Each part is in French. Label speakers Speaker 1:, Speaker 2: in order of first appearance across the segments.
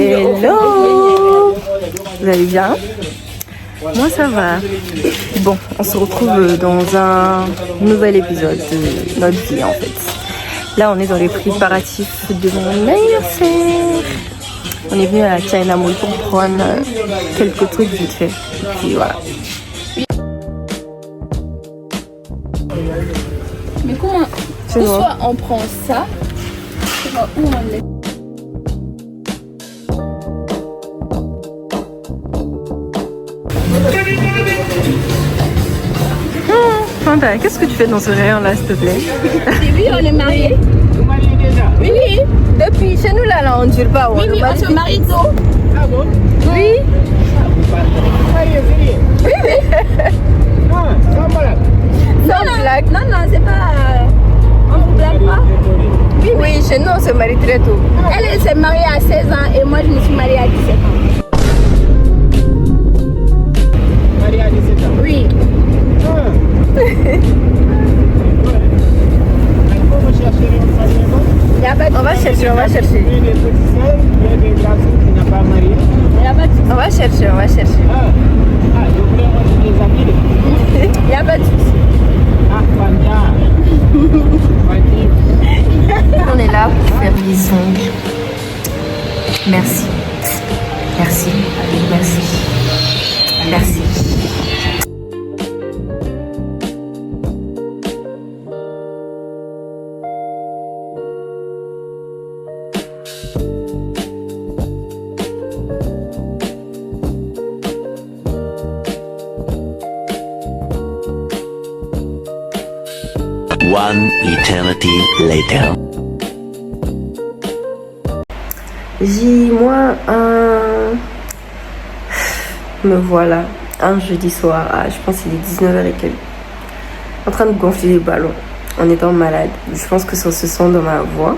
Speaker 1: Hello. Vous allez bien? Moi ça va. Bon, on se retrouve dans un nouvel épisode de notre vie en fait. Là on est dans les préparatifs de mon anniversaire. On est venu à China Mall pour prendre quelques trucs vite fait. Et puis voilà.
Speaker 2: Mais comment? Soit on prend ça, soit où on laisse.
Speaker 1: Fanta, qu'est-ce que tu fais dans ce rayon là, s'il te plaît?
Speaker 2: Oui, on est mariés. Oui, oui.
Speaker 1: Depuis chez nous là, on ne dure pas.
Speaker 2: Oui, oui, on se marie tôt.
Speaker 3: Ah bon?
Speaker 2: Oui.
Speaker 3: Oui, oui. Ah, sans blague.
Speaker 2: Sans blague. Non, non, c'est pas. On vous blague pas.
Speaker 1: Oui, oui, chez nous on se marie très tôt.
Speaker 2: Elle s'est mariée à 16 ans et moi je me suis mariée à 17 ans.
Speaker 3: Mariée à 17 ans.
Speaker 2: Oui.
Speaker 3: Ah.
Speaker 1: On va chercher, on va chercher.
Speaker 3: Il y a des petites sœurs, il y a des garçons qui n'ont pas marié.
Speaker 1: On va chercher, on va chercher.
Speaker 3: Ah, je voulais avoir des amis.
Speaker 1: Il n'y a pas de souci.
Speaker 3: Ah, Fanta.
Speaker 1: On est là pour faire les ongles. Merci. Merci. Merci. Merci.
Speaker 4: One eternity later.
Speaker 1: Me voilà, un jeudi soir, je pense qu'il est 19h et quelques, en train de gonfler les ballons, en étant malade. Je pense que ça se sent dans ma voix.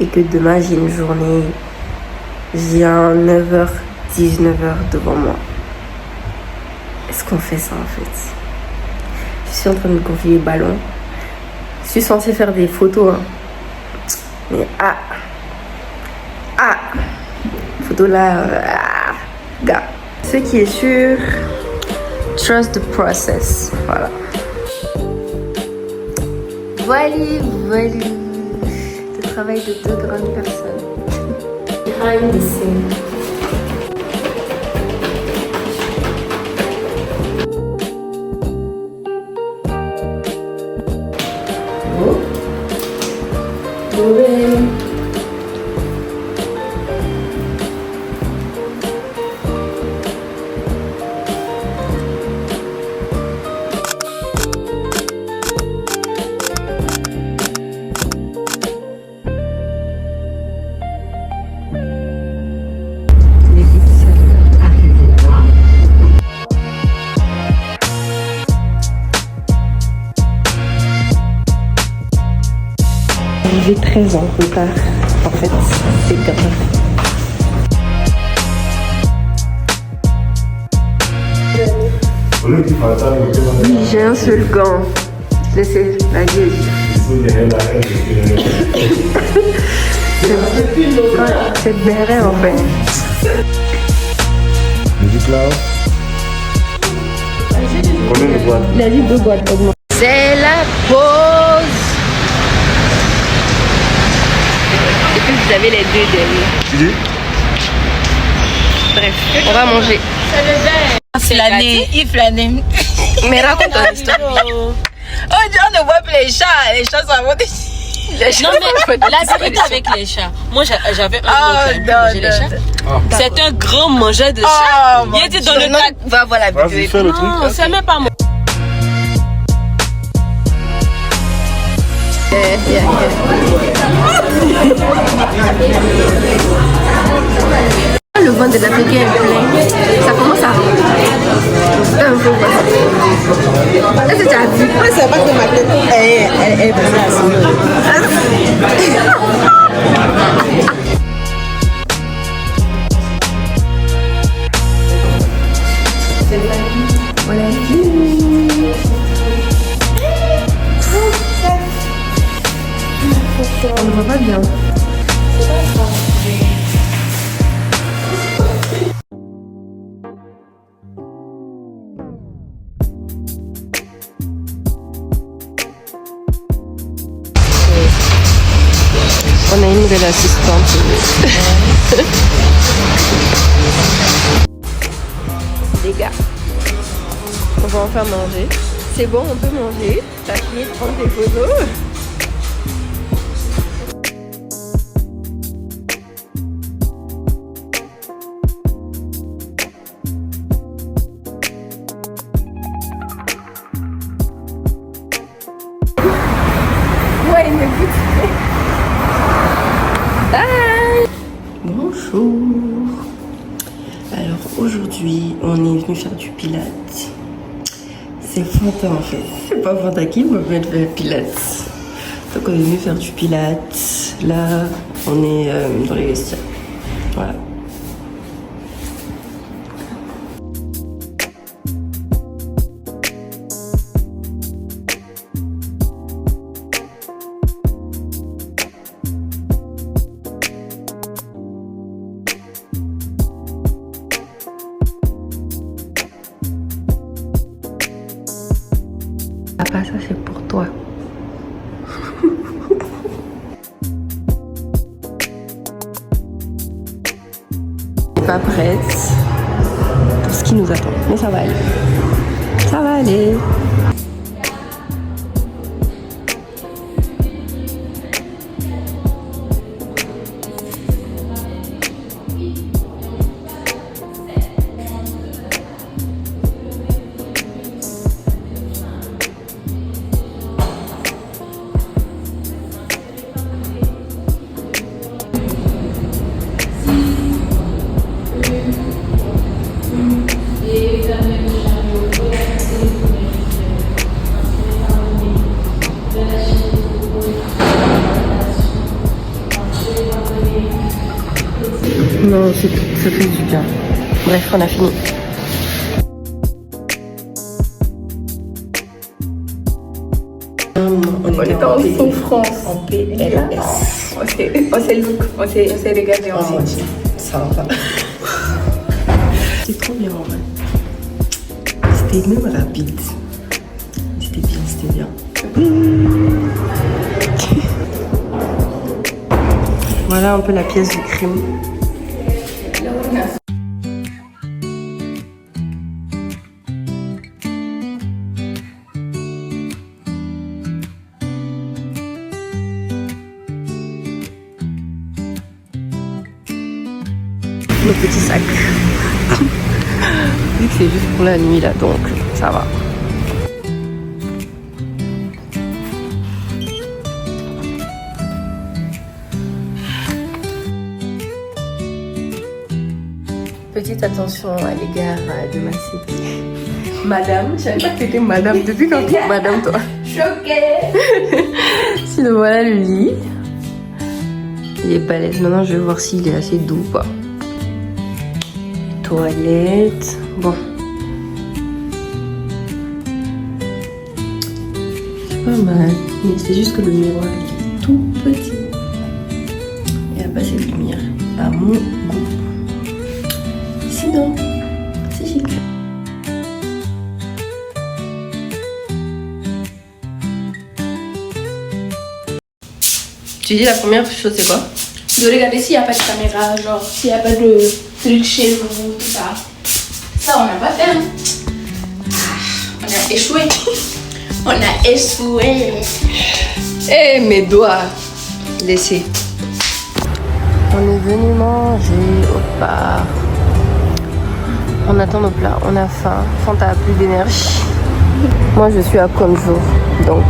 Speaker 1: Et que demain j'ai une journée, j'ai un 9h, 19h devant moi. Est-ce qu'on fait ça en fait? Je suis en train de gonfler les ballons. Je suis censée faire des photos. Hein. Mais photo là, gars. Ce qui est sûr, trust the process. Voilà. Voilà. Le travail de deux grandes personnes. Behind the scene. J'ai 13 ans plus tard. En fait, c'est grave. Oui, j'ai un seul gant. Laissez la gueule. C'est béret en fait.
Speaker 5: Musique là. Combien de boîtes?
Speaker 1: Il a dit 2 boîtes. C'est la pause. Et puis vous avez les 2 derrière.
Speaker 5: Tu dis?
Speaker 1: Bref, on va manger.
Speaker 6: Il flânait.
Speaker 1: Mais raconte ton histoire.
Speaker 6: Oh, on ne voit plus les chats sont à monter. Non mais la vérité avec les chats, moi j'avais un oncle qui mangeait les chats. C'est un grand mangeur de chats. Il était dans le tac.
Speaker 1: Va voir la
Speaker 5: Vas-y,
Speaker 1: vidéo.
Speaker 5: fais le truc.
Speaker 6: Non, c'est même pas moi.
Speaker 1: Le ventre de l'Africain est plein. Ça commence à un peu. Est-ce que tu as vu?
Speaker 7: Moi, c'est pas que ma tête elle est
Speaker 1: On ne voit pas bien. On a une nouvelle assistante. Les gars, on va enfin manger. C'est bon, on peut manger. T'as fini de prendre des photos. Ouais, il me goûte. Bye. Bonjour. Alors aujourd'hui, on est venu faire du pilates. C'est Fanta en fait. C'est pas Fanta qui me met faire pilates. Donc on est venu faire du pilates. Là, on est dans les vestiaires. Voilà. Papa, ça c'est pour toi. Pas prête pour ce qui nous attend, mais ça va aller. Ça va aller. Non, c'est tout, ça fait du bien. Bref, on a fini. On était en souffrance. En PLS. On s'est regardé ensemble. Ça va. C'était trop bien en vrai. C'était même rapide. C'était bien, c'était bien. Voilà un peu la pièce du crime. Nos petits sacs. Vu que c'est juste pour la nuit là, donc ça va. Petite attention à l'égard de ma cité. Madame, je savais pas que t'étais madame. Depuis quand t'es madame toi? Choquée. Sinon voilà le lit. Il est balèze. Maintenant je vais voir s'il est assez doux ou pas. Toilette. Bon. C'est pas mal. Mais c'est juste que le miroir est tout petit. Il n'y a pas cette lumière à mon goût. Sinon, c'est chic. Tu dis la première chose c'est quoi?
Speaker 2: De regarder s'il n'y a pas de caméra, genre s'il n'y a pas de truc chez vous, tout ça. Ça, on n'a pas fait. Hein. On a échoué. On a échoué.
Speaker 1: Eh, mes doigts. Laissez. On est venu manger au bar. On attend nos plats, on a faim. Fanta a plus d'énergie. Moi, je suis à comme jour. Donc,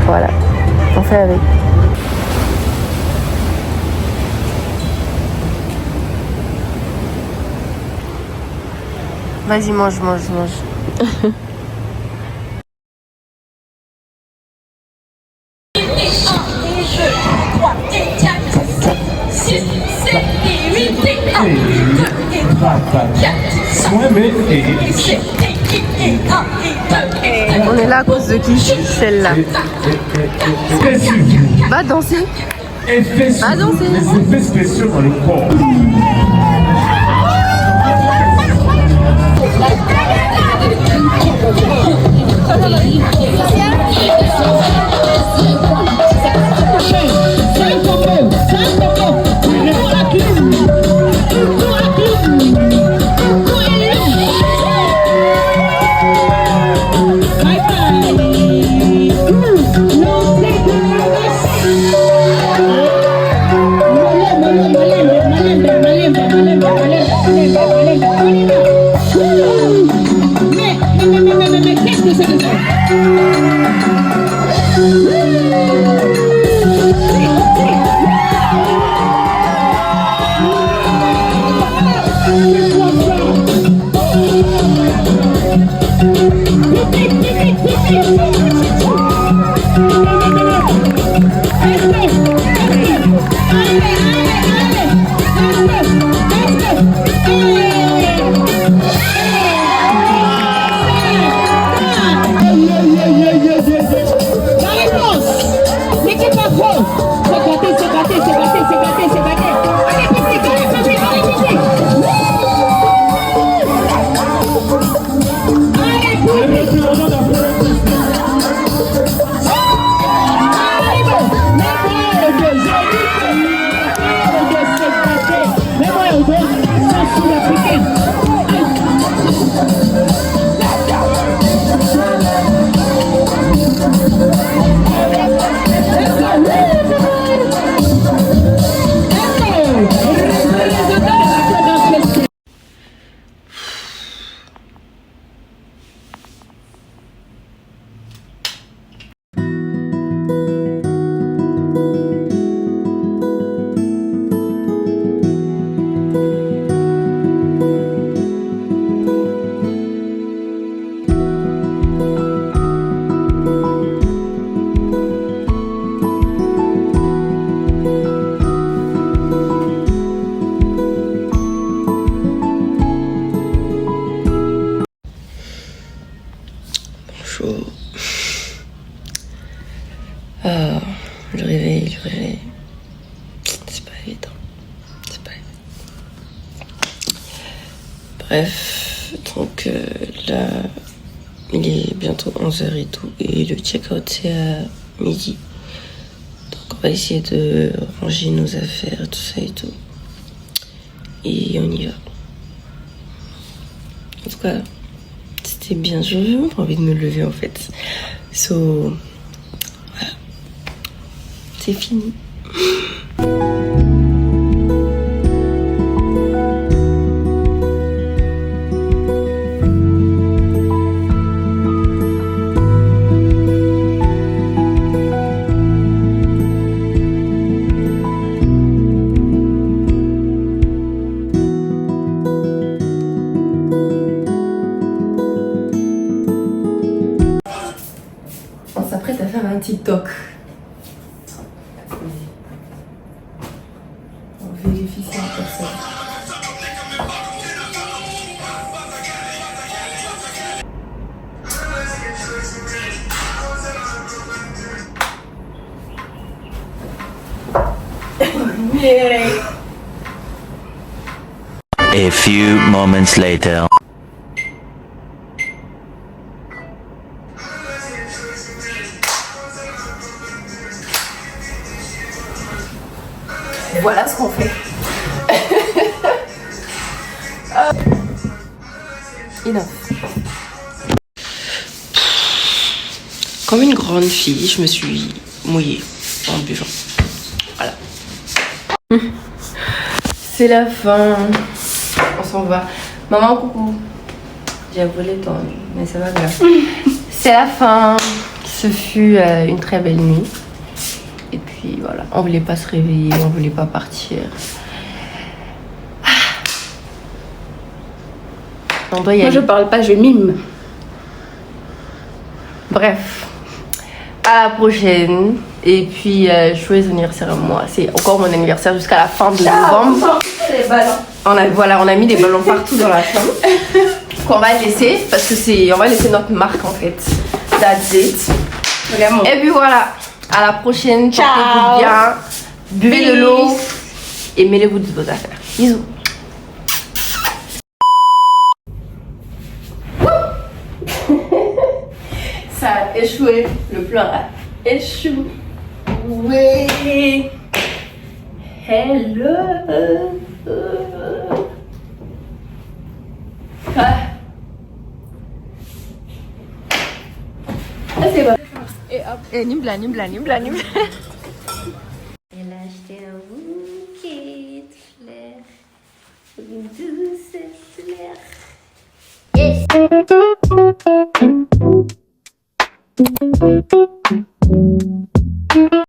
Speaker 1: voilà. On fait avec. Vas-y, mange, mange, mange. On est là à cause de qui? Celle-là. Va danser. Va danser.
Speaker 5: Les effets spéciaux dans le corps.
Speaker 1: Bonjour. Ah, le réveil. C'est pas évident. Bref, donc là, il est bientôt 11h et tout, et le check-out c'est à midi. Donc on va essayer de ranger nos affaires, tout ça et tout. Et on y va. En tout cas, c'était bien, j'ai vraiment pas envie de me lever en fait. So, voilà. C'est fini. On s'apprête à faire un TikTok. On vérifie si la personne.
Speaker 4: A few moments later.
Speaker 1: Voilà ce qu'on fait. Enough. Comme une grande fille, je me suis mouillée en buvant. Voilà. C'est la fin. On s'en va. Maman, coucou. J'ai volé ton... mais c'est pas grave. C'est la fin. Ce fut une très belle nuit. Et puis voilà, on voulait pas se réveiller, on voulait pas partir. On doit y aller.
Speaker 2: Moi je parle pas, je mime.
Speaker 1: Bref, à la prochaine. Et puis joyeux anniversaire à moi. C'est encore mon anniversaire jusqu'à la fin de novembre.
Speaker 2: Les ballons.
Speaker 1: On a mis des ballons partout dans la chambre. Qu'on va laisser parce que on va laisser notre marque en fait. That's it.
Speaker 2: Vraiment.
Speaker 1: Et puis voilà. À la prochaine.
Speaker 2: Ciao.
Speaker 1: Portez-vous bien. Buvez de l'eau. Et mêlez-vous de vos affaires. Bisous. Ça a échoué. Le plan a échoué. Hello. Ah. C'est bon. Et nimbla. Elle a acheté un bouquet de fleurs. Une douce fleur. Yes.